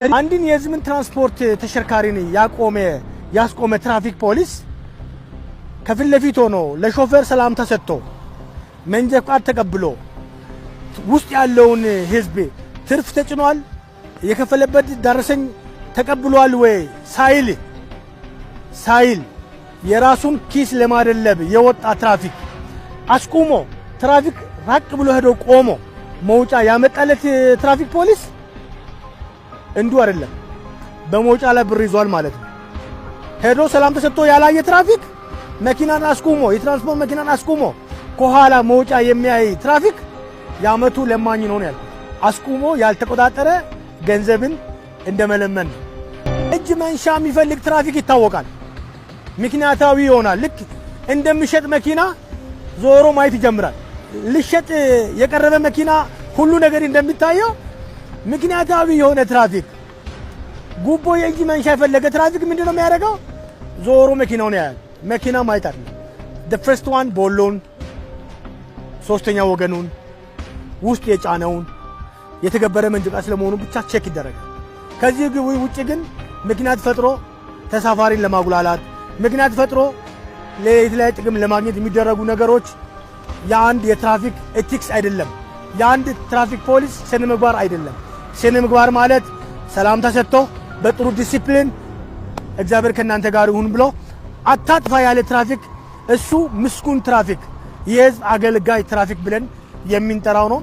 አንድን የህዝብን ትራንስፖርት ተሽከርካሪን ያስቆመ ትራፊክ ፖሊስ ከፊት ለፊት ሆኖ ለሾፌር ሰላምታ ሰጥቶ መንጃ ፈቃድ ተቀብሎ ውስጥ ያለውን ህዝብ ትርፍ ተጭኗል የከፈለበት ደረሰኝ ተቀብሏል ወይ ሳይል የራሱን ኪስ ለማደለብ የወጣ ትራፊክ አስቆሞ ትራፊክ ራቅ ብሎ ሄዶ ቆሞ መውጫ ያመጣለት ትራፊክ ፖሊስ እንዱ አይደለም በመውጫ ላይ ብር ይዟል ማለት ነው። ሄዶ ሰላም ተሰጥቶ ያላየ ትራፊክ መኪናን አስቆሞ የትራንስፖርት መኪናን አስቆሞ ከኋላ መውጫ የሚያይ ትራፊክ ያመቱ ለማኝ ነው ያለው። አስቆሞ ያልተቆጣጠረ ገንዘብን እንደመለመን እጅ መንሻ የሚፈልግ ትራፊክ ይታወቃል። ምክንያታዊ ይሆናል። ልክ እንደሚሸጥ መኪና ዞሮ ማየት ይጀምራል። ልሸጥ የቀረበ መኪና ሁሉ ነገር እንደሚታየው ምክንያታዊ የሆነ ትራፊክ ጉቦ የእጅ መንሻ የፈለገ ትራፊክ ምንድነው የሚያደርገው? ዞሮ መኪናውን ያያል። መኪና ማየት አይደለም the first one ቦሎን ሶስተኛ ወገኑን ውስጥ የጫነውን የተገበረ መንጃ ስለመሆኑ ብቻ ቼክ ይደረጋል። ከዚህ ውጪ ግን ምክንያት ፈጥሮ ተሳፋሪን ለማጉላላት ምክንያት ፈጥሮ ለየትላይ ጥቅም ለማግኘት የሚደረጉ ነገሮች የአንድ የትራፊክ ኤቲክስ አይደለም። የአንድ ትራፊክ ፖሊስ ስነ ምግባር አይደለም። ስነ ምግባር ማለት ሰላምታ ሰጥቶ በጥሩ ዲሲፕሊን እግዚአብሔር ከናንተ ጋር ይሁን ብሎ አታጥፋ ያለ ትራፊክ እሱ ምስኩን ትራፊክ የህዝብ አገልጋይ ትራፊክ ብለን የሚንጠራው ነው።